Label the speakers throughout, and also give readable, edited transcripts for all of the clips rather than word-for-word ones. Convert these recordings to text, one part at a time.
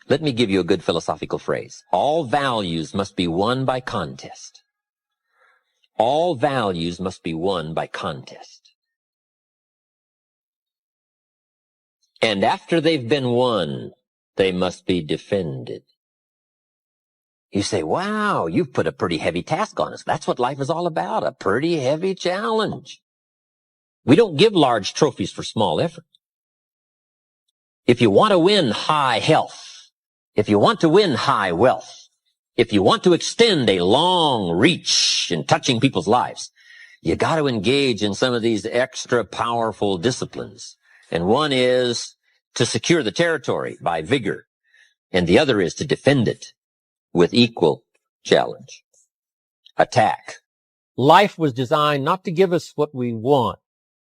Speaker 1: Let me give you a good philosophical phrase. All values must be won by contest. All values must be won by contest. And after they've been won, they must be defended. You say, wow, you've put a pretty heavy task on us. That's what life is all about, a pretty heavy challenge. We don't give large trophies for small effort. If you want to win high health, if you want to win high wealth, if you want to extend a long reach in touching people's lives, you got to engage in some of these extra powerful disciplines. And one is to secure the territory by vigor, and the other is to defend it with equal challenge. Attack.
Speaker 2: Life was designed not to give us what we want,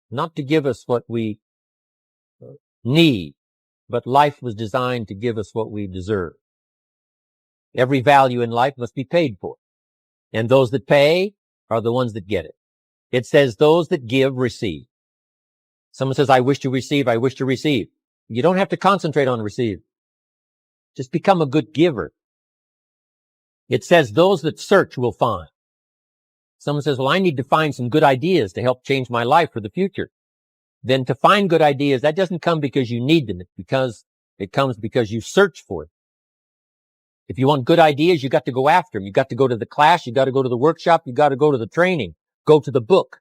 Speaker 2: not to give us what we need, but life was designed to give us what we deserve. Every value in life must be paid for, and those that pay are the ones that get it. It says those that give receive. Someone says, I wish to receive, I wish to receive. You don't have to concentrate on receive. Just become a good giver. It says those that search will find. Someone says, well, I need to find some good ideas to help change my life for the future. Then to find good ideas, that doesn't come because you need them. It comes because you search for it. If you want good ideas, you got to go after them. You got to go to the class. You got to go to the workshop. You got to go to the training. Go to the book,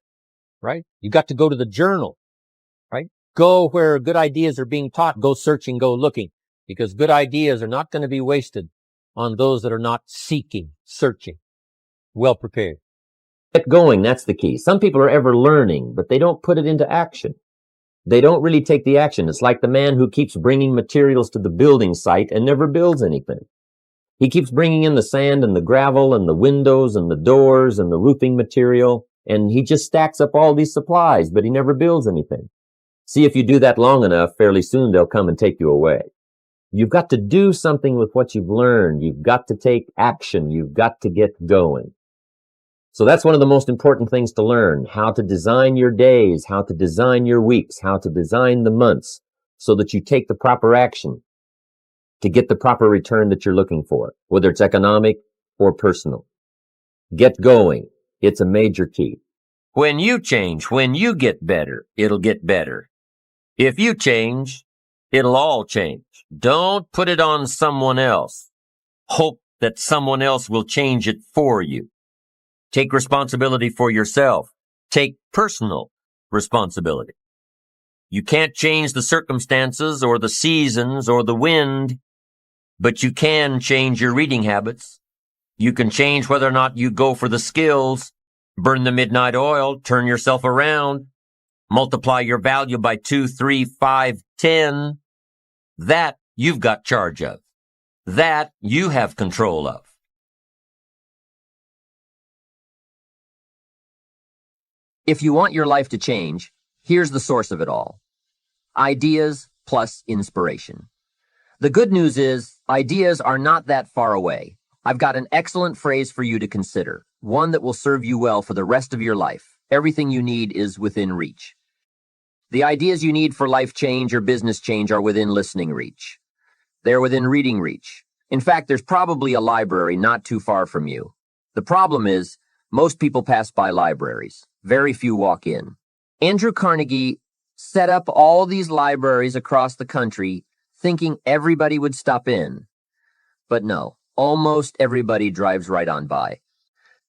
Speaker 2: right? You got to go to the journal, right? Go where good ideas are being taught. Go searching, go looking, because good ideas are not going to be wasted on those that are not seeking, searching, well prepared. Get going, that's the key. Some people are ever learning, but they don't put it into action. They don't really take the action. It's like the man who keeps bringing materials to the building site and never builds anything. He keeps bringing in the sand and the gravel and the windows and the doors and the roofing material, and he just stacks up all these supplies, but he never builds anything. See, if you do that long enough, fairly soon they'll come and take you away. You've got to do something with what you've learned. You've got to take action. You've got to get going. So that's one of the most important things to learn, how to design your days, how to design your weeks, how to design the months so that you take the proper action to get the proper return that you're looking for, whether it's economic or personal. Get going. It's a major key. When you change, when you get better, it'll get better. If you change, it'll all change. Don't put it on someone else. Hope that someone else will change it for you. Take responsibility for yourself. Take personal responsibility. You can't change the circumstances or the seasons or the wind, but you can change your reading habits. You can change whether or not you go for the skills, burn the midnight oil, turn yourself around, multiply your value by 2, 3, 5, 10. That you've got charge of. That you have control of. If you want your life to change, here's the source of it all. Ideas plus inspiration. The good news is, ideas are not that far away. I've got an excellent phrase for you to consider, one that will serve you well for the rest of your life. Everything you need is within reach. The ideas you need for life change or business change are within listening reach. They're within reading reach. In fact, there's probably a library not too far from you. The problem is, most people pass by libraries. Very few walk in. Andrew Carnegie set up all these libraries across the country thinking everybody would stop in. But no, almost everybody drives right on by.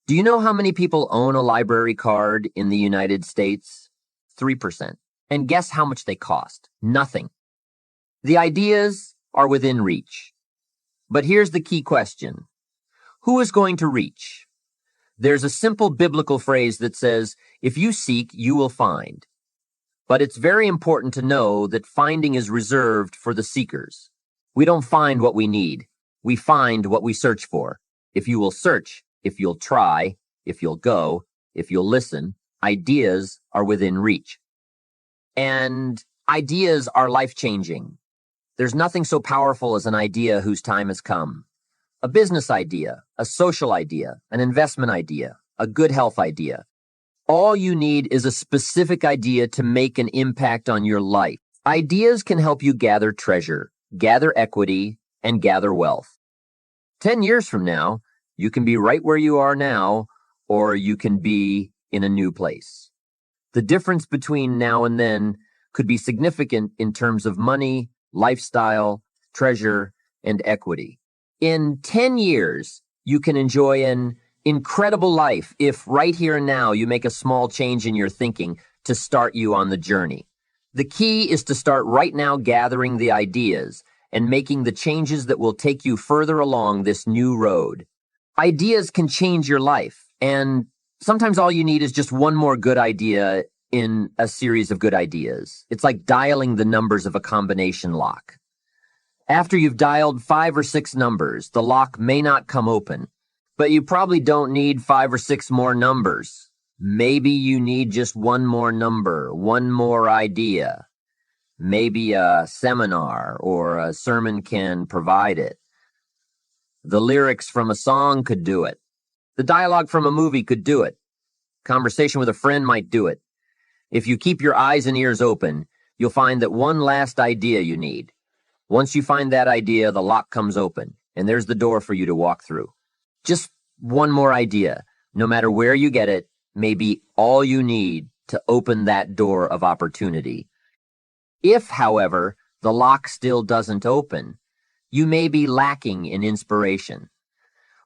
Speaker 2: Do you know how many people own a library card in the United States? 3%. And guess how much they cost? Nothing. The ideas are within reach. But here's the key question. Who is going to reach? There's a simple biblical phrase that says, if you seek, you will find. But it's very important to know that finding is reserved for the seekers. We don't find what we need. We find what we search for. If you will search, if you'll try, if you'll go, if you'll listen, ideas are within reach. And ideas are life-changing. There's nothing so powerful as an idea whose time has come. A business idea, a social idea, an investment idea, a good health idea. All you need is a specific idea to make an impact on your life. Ideas can help you gather treasure, gather equity,
Speaker 1: and gather wealth. 10 years from now, you can be right where you are now, or you can be in a new place. The difference between now and then could be significant in terms of money, lifestyle, treasure, and equity. In 10 years, you can enjoy an incredible life if right here and now you make a small change in your thinking to start you on the journey. The key is to start right now gathering the ideas and making the changes that will take you further along this new road. Ideas can change your life, and sometimes all you need is just one more good idea in a series of good ideas. It's like dialing the numbers of a combination lock. After you've dialed 5 or 6 numbers, the lock may not come open, but you probably don't need 5 or 6 more numbers. Maybe you need just one more number, one more idea. Maybe a seminar or a sermon can provide it. The lyrics from a song could do it. The dialogue from a movie could do it. Conversation with a friend might do it. If you keep your eyes and ears open, you'll find that one last idea you need. Once you find that idea, the lock comes open, and there's the door for you to walk through. Just one more idea, no matter where you get it, may be all you need to open that door of opportunity. If, however, the lock still doesn't open, you may be lacking in inspiration.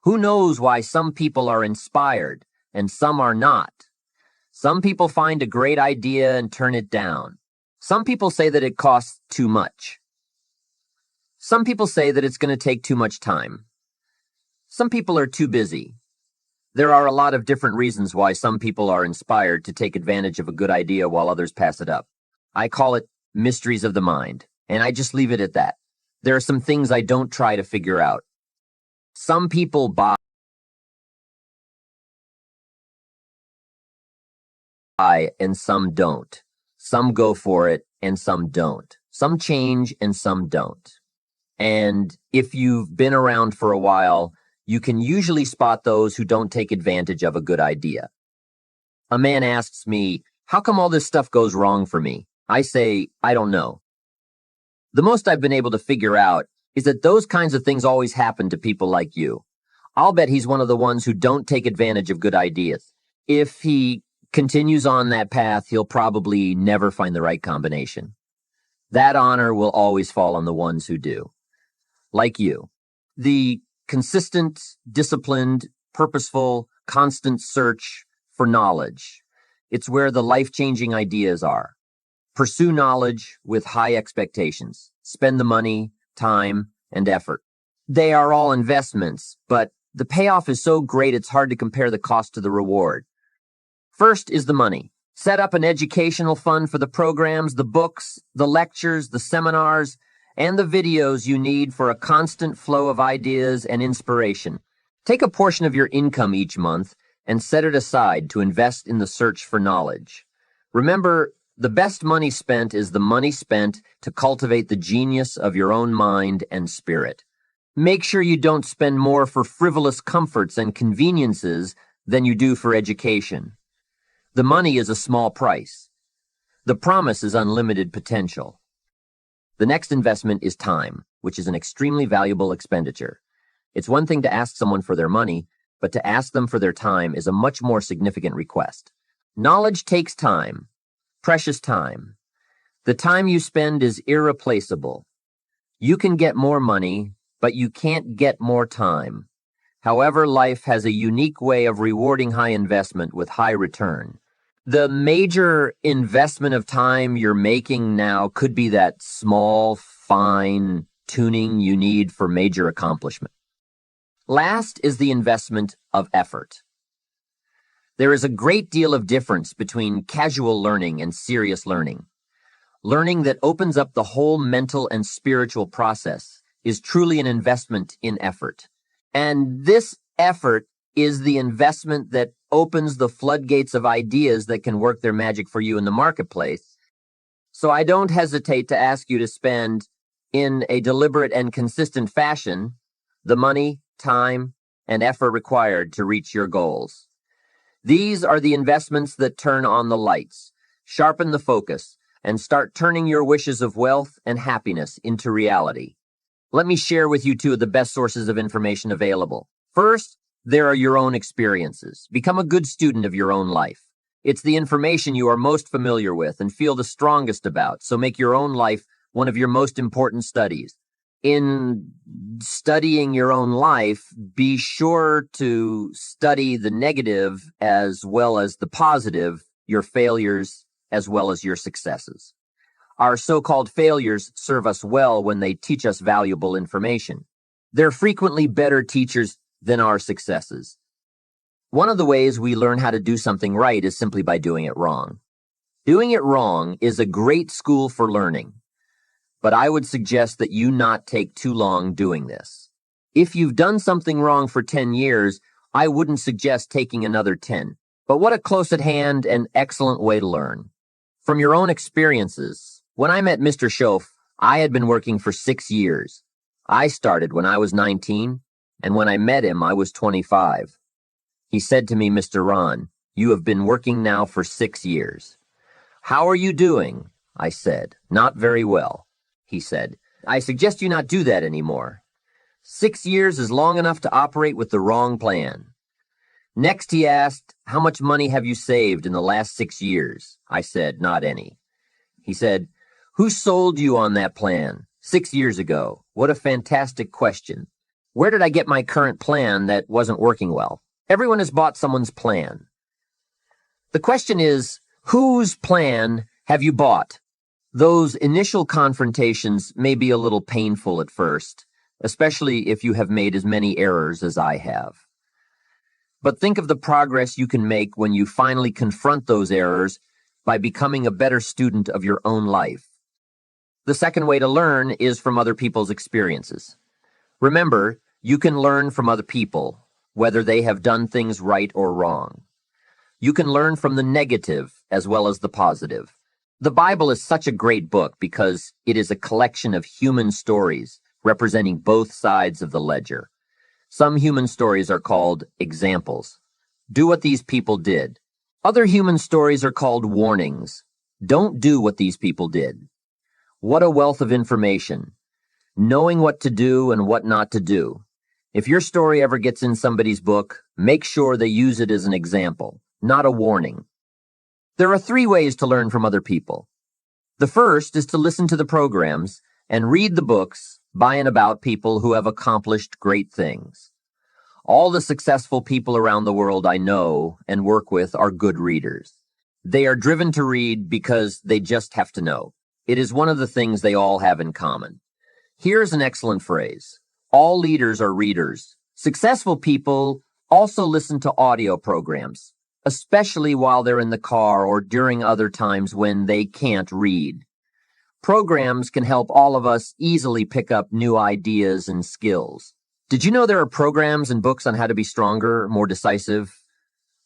Speaker 1: Who knows why some people are inspired and some are not? Some people find a great idea and turn it down. Some people say that it costs too much. Some people say that it's going to take too much time. Some people are too busy. There are a lot of different reasons why some people are inspired to take advantage of a good idea while others pass it up. I call it mysteries of the mind, and I just leave it at that. There are some things I don't try to figure out. Some people buy and some don't. Some go for it and some don't. Some change and some don't. And if you've been around for a while, you can usually spot those who don't take advantage of a good idea. A man asks me, "How come all this stuff goes wrong for me?" I say, "I don't know." The most I've been able to figure out is that those kinds of things always happen to people like you. I'll bet he's one of the ones who don't take advantage of good ideas. If he continues on that path, he'll probably never find the right combination. That honor will always fall on the ones who do. Like you. The consistent, disciplined, purposeful, constant search for knowledge. It's where the life-changing ideas are. Pursue knowledge with high expectations. Spend the money, time, and effort. They are all investments, but the payoff is so great it's hard to compare the cost to the reward. First is the money. Set up an educational fund for the programs, the books, the lectures, the seminars, and the videos you need for a constant flow of ideas and inspiration. Take a portion of your income each month and set it aside to invest in the search for knowledge. Remember, the best money spent is the money spent to cultivate the genius of your own mind and spirit. Make sure you don't spend more for frivolous comforts and conveniences than you do for education. The money is a small price. The promise is unlimited potential. The next investment is time, which is an extremely valuable expenditure. It's one thing to ask someone for their money, but to ask them for their time is a much more significant request. Knowledge takes time, precious time. The time you spend is irreplaceable. You can get more money, but you can't get more time. However, life has a unique way of rewarding high investment with high return. The major investment of time you're making now could be that small, fine tuning you need for major accomplishment. Last is the investment of effort. There is a great deal of difference between casual learning and serious learning. Learning that opens up the whole mental and spiritual process is truly an investment in effort. And this effort is the investment that opens the floodgates of ideas that can work their magic for you in the marketplace. So I don't hesitate to ask you to spend, in a deliberate and consistent fashion, the money, time, and effort required to reach your goals. These are the investments that turn on the lights, sharpen the focus, and start turning your wishes of wealth and happiness into reality. Let me share with you two of the best sources of information available. First, there are your own experiences. Become a good student of your own life. It's the information you are most familiar with and feel the strongest about, so make your own life one of your most important studies. In studying your own life, be sure to study the negative as well as the positive, your failures as well as your successes. Our so-called failures serve us well when they teach us valuable information. They're frequently better teachers than our successes. One of the ways we learn how to do something right is simply by doing it wrong. Doing it wrong is a great school for learning, but I would suggest that you not take too long doing this. If you've done something wrong for 10 years, I wouldn't suggest taking another 10. But what a close at hand and excellent way to learn. From your own experiences, when I met Mr. Schoaf, I had been working for 6 years. I started when I was 19, and when I met him, I was 25. He said to me, "Mr. Rohn, you have been working now for 6 years. How are you doing?" I said, "Not very well." He said, "I suggest you not do that anymore. 6 years is long enough to operate with the wrong plan." Next, he asked, "How much money have you saved in the last 6 years?" I said, "Not any." He said, "Who sold you on that plan 6 years ago?" What a fantastic question. Where did I get my current plan that wasn't working well? Everyone has bought someone's plan. The question is, whose plan have you bought? Those initial confrontations may be a little painful at first, especially if you have made as many errors as I have. But think of the progress you can make when you finally confront those errors by becoming a better student of your own life. The second way to learn is from other people's experiences. Remember, you can learn from other people, whether they have done things right or wrong. You can learn from the negative as well as the positive. The Bible is such a great book because it is a collection of human stories representing both sides of the ledger. Some human stories are called examples. Do what these people did. Other human stories are called warnings. Don't do what these people did. What a wealth of information. Knowing what to do and what not to do. If your story ever gets in somebody's book, make sure they use it as an example, not a warning. There are 3 ways to learn from other people. The first is to listen to the programs and read the books by and about people who have accomplished great things. All the successful people around the world I know and work with are good readers. They are driven to read because they just have to know. It is one of the things they all have in common. Here's an excellent phrase. All leaders are readers. Successful people also listen to audio programs, especially while they're in the car or during other times when they can't read. Programs can help all of us easily pick up new ideas and skills. Did you know there are programs and books on how to be stronger, more decisive,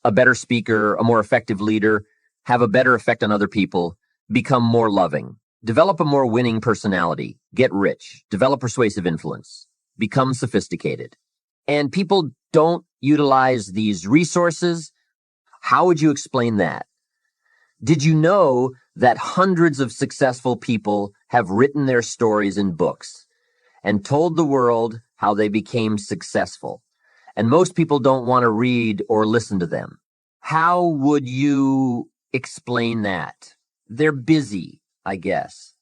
Speaker 1: a better speaker, a more effective leader, have a better effect on other people, become more loving, develop a more winning personality, get rich, develop persuasive influence, become sophisticated? And people don't utilize these resources? How would you explain that? Did you know that hundreds of successful people have written their stories in books and told the world how they became successful? And most people don't want to read or listen to them. How would you explain that? They're busy, I guess.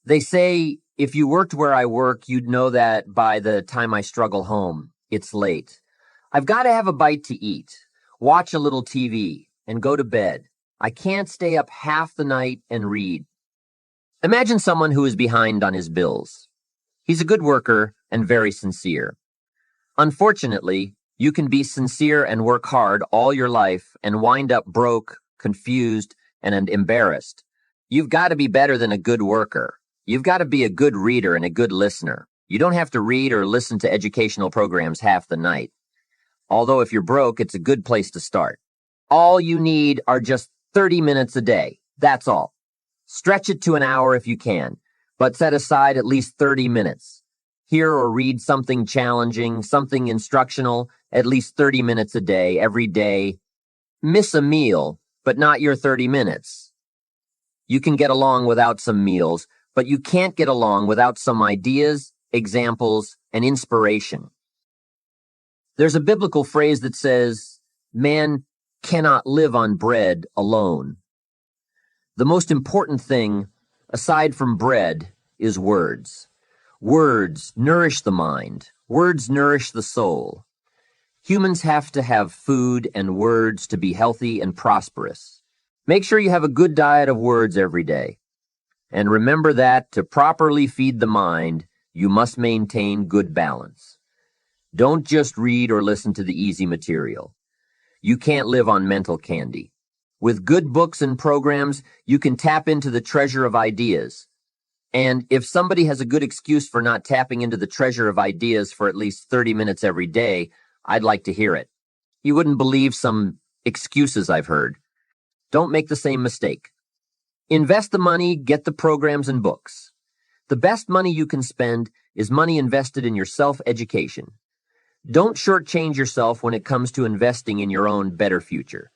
Speaker 1: They say, if you worked where I work, you'd know that by the time I struggle home, it's late. I've got to have a bite to eat, watch a little TV, and go to bed. I can't stay up half the night and read. Imagine someone who is behind on his bills. He's a good worker and very sincere. Unfortunately, you can be sincere and work hard all your life and wind up broke, confused, and embarrassed. You've got to be better than a good worker. You've got to be a good reader and a good listener. You don't have to read or listen to educational programs half the night. Although if you're broke, it's a good place to start. All you need are just 30 minutes a day. That's all. Stretch it to an hour if you can, but set aside at least 30 minutes. Hear or read something challenging, something instructional, at least 30 minutes a day, every day. Miss a meal, but not your 30 minutes. You can get along without some meals, but you can't get along without some ideas examples, and inspiration. There's a biblical phrase that says, "Man cannot live on bread alone." The most important thing, aside from bread, is words. Words nourish the mind. Words nourish the soul. Humans have to have food and words to be healthy and prosperous. Make sure you have a good diet of words every day. And remember that to properly feed the mind, you must maintain good balance. Don't just read or listen to the easy material. You can't live on mental candy. With good books and programs, you can tap into the treasure of ideas. And if somebody has a good excuse for not tapping into the treasure of ideas for at least 30 minutes every day, I'd like to hear it. You wouldn't believe some excuses I've heard. Don't make the same mistake. Invest the money, get the programs and books. The best money you can spend is money invested in your self-education. Don't shortchange yourself when it comes to investing in your own better future.